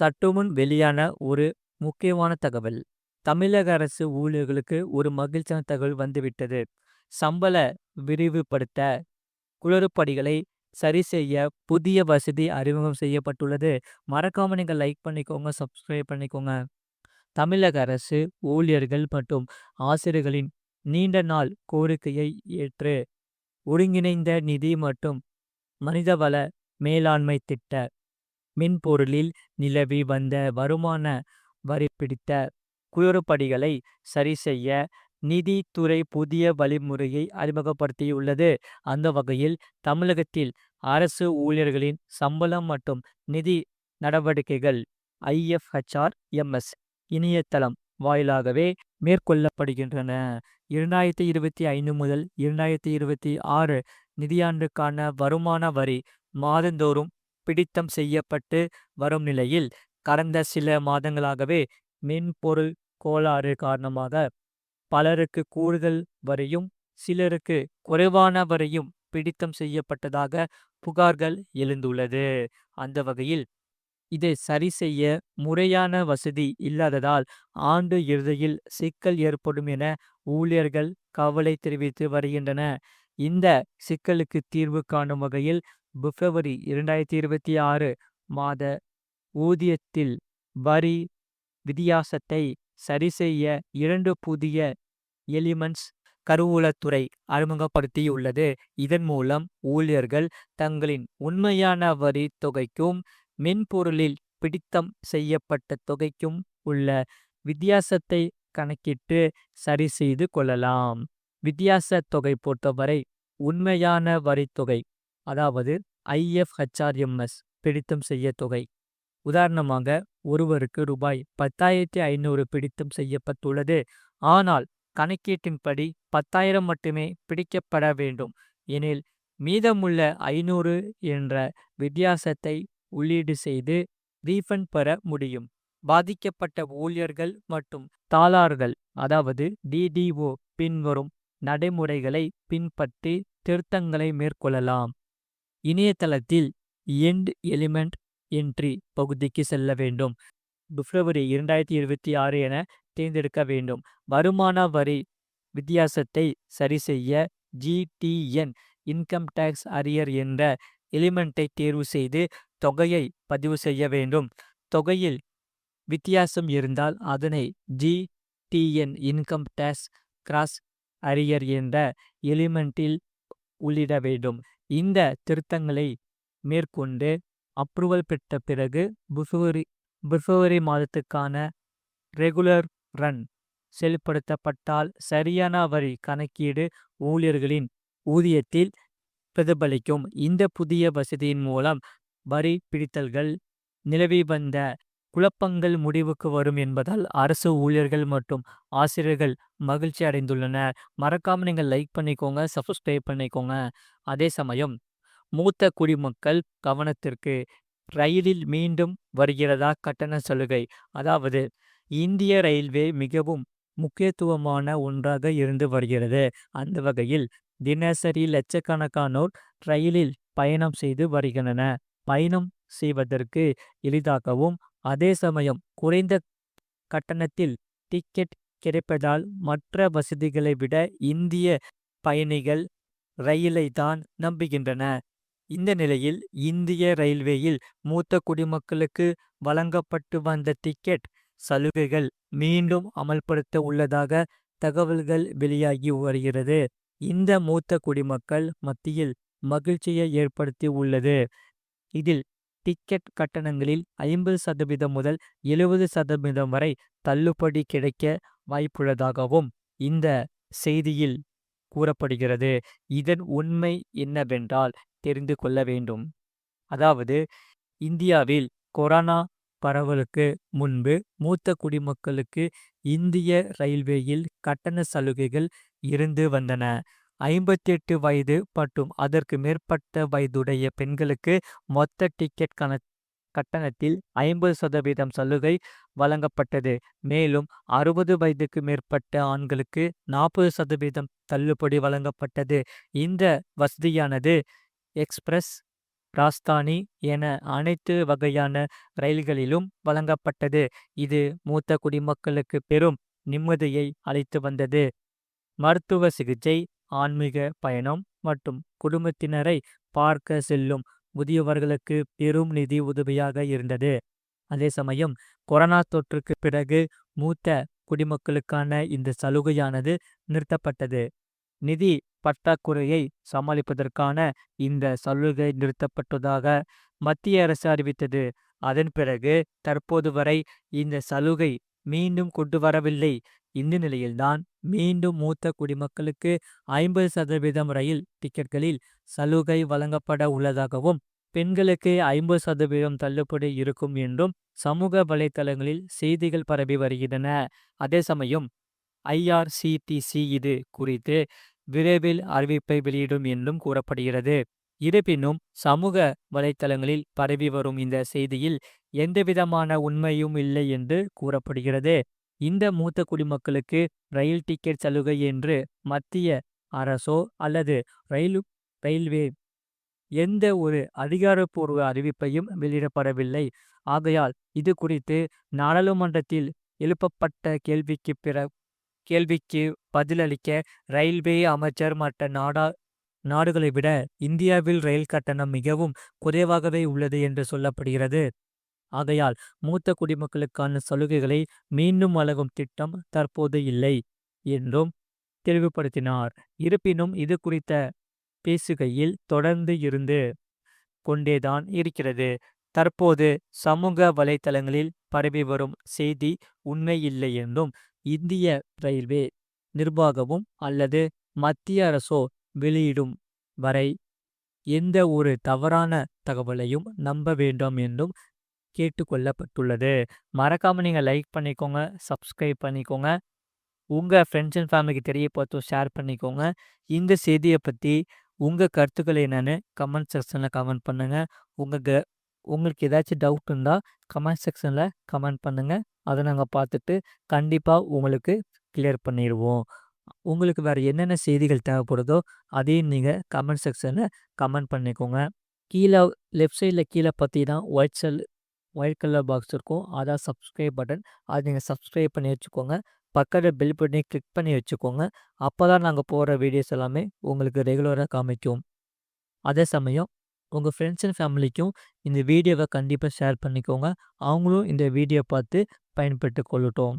சற்றுமுன் வெளியான ஒரு முக்கியமான தகவல். தமிழக அரசு ஊழியர்களுக்கு ஒரு மகிழ்ச்சியான தகவல் வந்துவிட்டது. சம்பள விரிவுபடுத்த குளறுபடிகளை சரி செய்ய புதிய வசதி அறிமுகம் செய்யப்பட்டுள்ளது. மறக்காம நீங்க லைக் பண்ணிக்கோங்க, சப்ஸ்கிரைப் பண்ணிக்கோங்க. தமிழக அரசு ஊழியர்கள் மற்றும் ஆசிரியர்களின் நீண்ட நாள் கோரிக்கையை ஏற்று ஒருங்கிணைந்த நிதி மற்றும் மனிதவள மேலாண்மை திட்ட மென்பொருளில் நிலவி வந்த வருமான வரி பிடித்த குளறுபடிகளை சரிசெய்ய நிதித்துறை புதிய வழிமுறையை அறிமுகப்படுத்தியுள்ளது. அந்த வகையில் தமிழகத்தில் அரசு ஊழியர்களின் சம்பளம் மற்றும் நிதி நடவடிக்கைகள் IFHRMS இணையதளம் வாயிலாகவே மேற்கொள்ளப்படுகின்றன. 2025 முதல் 2026 நிதியாண்டுக்கான வருமான வரி மாதந்தோறும் பிடித்தம் செய்யப்பட்டு வரும் நிலையில் கடந்த சில மாதங்களாகவே மென்பொருள் கோளாறு காரணமாக பலருக்கு கூடுதல் வரியும் சிலருக்கு குறைவான வரியும் பிடித்தம் செய்யப்பட்டதாக புகார்கள் எழுந்துள்ளது. அந்த வகையில் இதை சரி செய்ய முறையான வசதி இல்லாததால் ஆண்டு இறுதியில் சிக்கல் ஏற்படும் என ஊழியர்கள் கவலை தெரிவித்து வருகின்றன. இந்த சிக்கலுக்கு தீர்வு காணும் வகையில் பிப்ரவரி 2026 மாத ஊதியத்தில் வரி வித்தியாசத்தை சரிசெய்ய 2 புதிய எலிமெண்ட்ஸ் கருவூலத்துறை அறிமுகப்படுத்தியுள்ளது. இதன் மூலம் ஊழியர்கள் தங்களின் உண்மையான வரி தொகைக்கும் மென்பொருளில் பிடித்தம் செய்யப்பட்ட தொகைக்கும் உள்ள வித்தியாசத்தை கணக்கிட்டு சரி செய்து கொள்ளலாம். வித்தியாச தொகை பொறுத்தவரை உண்மையான வரித்தொகை, அதாவது IFHRMS பிடித்தம் செய்ய தொகை. உதாரணமாக ஒருவருக்கு ரூபாய் 10,500 பிடித்தம் செய்யப்பட்டுள்ளது. ஆனால் கணக்கீட்டின்படி 10,000 மட்டுமே பிடிக்கப்பட வேண்டும் எனில் மீதமுள்ள 500 என்ற வித்தியாசத்தை உள்ளீடு செய்து ரீஃபண்ட் பெற முடியும். பாதிக்கப்பட்ட ஊழியர்கள் மற்றும் தாளாளர்கள், அதாவது DDO பின்வரும் நடைமுறைகளை பின்பற்றி திருத்தங்களை மேற்கொள்ளலாம். இணையதளத்தில் எண்ட் எலிமெண்ட் என்ட்ரி பகுதிக்கு செல்ல வேண்டும். பிப்ரவரி 2026 என தேர்ந்தெடுக்க வேண்டும். வருமான வரி வித்தியாசத்தை சரிசெய்ய GTN இன்கம் டேக்ஸ் அரியர் என்ற எலிமெண்ட்டை தேர்வு செய்து தொகையை பதிவு செய்ய வேண்டும். தொகையில் வித்தியாசம் இருந்தால் அதனை GTN income tax gross arrear என்ற எலிமெண்ட்டில் உள்ளிட வேண்டும். இந்த திருத்தங்களை மேற்கொண்டு அப்ரூவல் பெற்ற பிறகு பிப்ரவரி மாதத்துக்கான ரெகுலர் ரன் செயல்படுத்தப்பட்டால் சரியான வரி கணக்கீடு ஊழியர்களின் ஊதியத்தில் பிரதிபலிக்கும். இந்த புதிய வசதியின் மூலம் வரி பிடித்தல்கள் நிலவி வந்த குழப்பங்கள் முடிவுக்கு வரும் என்பதால் அரசு ஊழியர்கள் மற்றும் ஆசிரியர்கள் மகிழ்ச்சி அடைந்துள்ளனர். மறக்காம நீங்கள் லைக் பண்ணிக்கோங்க, சப்ஸ்கிரைப் பண்ணிக்கோங்க. அதே சமயம் மூத்த குடிமக்கள் கவனத்திற்கு, ரயிலில் மீண்டும் வருகிறதா கட்டண சலுகை? அதாவது இந்திய ரயில்வே மிகவும் முக்கியத்துவமான ஒன்றாக இருந்து வருகிறது. அந்த வகையில் தினசரி லட்சக்கணக்கானோர் ரயிலில் பயணம் செய்து வருகின்றனர். பயணம் செய்வதற்கு எளிதாகவும் அதே சமயம் குறைந்த கட்டணத்தில் டிக்கெட் கிடைப்பதால் மற்ற வசதிகளை விட இந்திய பயணிகள் ரயிலை தான் நம்புகின்றனர். இந்த நிலையில் இந்திய ரயில்வேயில் மூத்த குடிமக்களுக்கு வழங்கப்பட்டு வந்த டிக்கெட் சலுகைகள் மீண்டும் அமல்படுத்த உள்ளதாக தகவல்கள் வெளியாகி வருகிறது. இந்த மூத்த குடிமக்கள் மத்தியில் மகிழ்ச்சியை ஏற்படுத்தி உள்ளது. இதில் டிக்கெட் கட்டணங்களில் 50% முதல் 70% வரை தள்ளுபடி கிடைக்க வாய்ப்புள்ளதாகவும் இந்த செய்தியில் கூறப்படுகிறது. இதன் உண்மை என்னவென்றால் தெரிந்து கொள்ள வேண்டும். அதாவது இந்தியாவில் கொரோனா பரவலுக்கு முன்பு மூத்த குடிமக்களுக்கு இந்திய ரயில்வேயில் கட்டண சலுகைகள் இருந்து வந்தன. 58 வயது மற்றும் அதற்கு மேற்பட்ட வயதுடைய பெண்களுக்கு மொத்த டிக்கெட் கட்டணத்தில் 50% சலுகை வழங்கப்பட்டது. மேலும் 60 வயதுக்கு மேற்பட்ட ஆண்களுக்கு 40% தள்ளுபடி வழங்கப்பட்டது. இந்த வசதியானது எக்ஸ்பிரஸ் ராஜ்தானி என அனைத்து வகையான ரயில்களிலும் வழங்கப்பட்டது. இது மூத்த குடிமக்களுக்கு பெரும் நிம்மதியை அளித்து வந்தது. மருத்துவ சிகிச்சை, ஆன்மீக பயணம் மற்றும் குடும்பத்தினரை பார்க்க செல்லும் முதியவர்களுக்கு பெரும் நிதி உதவியாக இருந்தது. அதே சமயம் கொரோனா தொற்றுக்கு பிறகு மூத்த குடிமக்களுக்கான இந்த சலுகையானது நிறுத்தப்பட்டது. நிதி பற்றாக்குறையை சமாளிப்பதற்கான இந்த சலுகை நிறுத்தப்பட்டதாக மத்திய அரசு அறிவித்தது. அதன் பிறகு தற்போது வரை இந்த சலுகை மீண்டும் கொண்டு வரவில்லை. இந்த நிலையில்தான் மீண்டும் மூத்த குடிமக்களுக்கு 50% ரயில் டிக்கெட்களில் சலுகை வழங்கப்பட உள்ளதாகவும், பெண்களுக்கு 50% தள்ளுபடி இருக்கும் என்றும் சமூக வலைதளங்களில் செய்திகள் பரவி வருகின்றன. அதே சமயம் ஐஆர்சிடிசி இது குறித்து விரைவில் அறிவிப்பை வெளியிடும் என்றும் கூறப்படுகிறது. இருப்பினும் சமூக வலைதளங்களில் பரவி வரும் இந்த செய்தியில் எந்தவிதமான உண்மையும் இல்லை என்று கூறப்படுகிறது. இந்த மூத்த குடிமக்களுக்கு ரயில் டிக்கெட் சலுகை என்று மத்திய அரசோ அல்லது ரயில்வே எந்த ஒரு அதிகாரப்பூர்வ அறிவிப்பையும் வெளியிடப்படவில்லை. ஆகையால் இது குறித்து நாடாளுமன்றத்தில் எழுப்பப்பட்ட கேள்விக்கு பதிலளிக்க ரயில்வே அமைச்சர் மற்ற நாடுகளை விட இந்தியாவில் ரயில் கட்டணம் மிகவும் குறைவாகவே உள்ளது என்று சொல்லப்படுகிறது. ஆகையால் மூத்த குடிமக்களுக்கான சலுகைகளை மீண்டும் வழங்கும் திட்டம் தற்போது இல்லை என்றும் தெளிவுபடுத்தினார். இருப்பினும் இது குறித்த பேசுகையில் தொடர்ந்து இருந்து கொண்டேதான் இருக்கிறது. தற்போது சமூக வலைதளங்களில் பரவி வரும் செய்தி உண்மை இல்லை என்றும், இந்திய ரயில்வே நிர்வாகமும் அல்லது மத்திய அரசோ வெளியிடும் வரை எந்த ஒரு தவறான தகவலையும் நம்ப வேண்டாம் என்றும் கேட்டுக்கொள்ளப்பட்டுள்ளது. மறக்காம நீங்க லைக் பண்ணிக்கோங்க, சப்ஸ்கிரைப் பண்ணிக்கோங்க, உங்க ஃப்ரெண்ட்ஸ் அண்ட் ஃபேமிலிக்கு தெரியப்படுத்தும் ஷேர் பண்ணிக்கோங்க. இந்த செய்தியை பற்றி உங்க கருத்துக்கள் என்னன்னு கமெண்ட் செக்ஷனில் கமெண்ட் பண்ணுங்க. உங்களுக்கு ஏதாச்சும் டவுட் இருந்தால் கமெண்ட் செக்ஷனில் கமெண்ட் பண்ணுங்க. அதை நாங்கள் பார்த்துட்டு கண்டிப்பாக உங்களுக்கு கிளியர் பண்ணிடுவோம். உங்களுக்கு வேறு என்னென்ன செய்திகள் தேவைப்படுதோ அதையும் நீங்கள் கமெண்ட் செக்ஷனில் கமெண்ட் பண்ணிக்கோங்க. கீழே லெஃப்ட் சைடில் கீழே பார்த்தீங்கன்னா ஒயிட் கலர் பாக்ஸ் இருக்கும். அதான் சப்ஸ்கிரைப் பட்டன். அதை நீங்கள் சப்ஸ்கிரைப் பண்ணி வச்சுக்கோங்க. பக்கத்தில் பெல் பட்டனை கிளிக் பண்ணி வச்சுக்கோங்க. அப்போ தான் நாங்கள் போடுற வீடியோஸ் எல்லாமே உங்களுக்கு ரெகுலராக காமிக்கும். அதே சமயம் உங்கள் ஃப்ரெண்ட்ஸ் அண்ட் ஃபேமிலிக்கும் இந்த வீடியோவை கண்டிப்பாக ஷேர் பண்ணிக்கோங்க. அவங்களும் இந்த வீடியோ பார்த்து பயன்பெற்று கொள்ளட்டும்.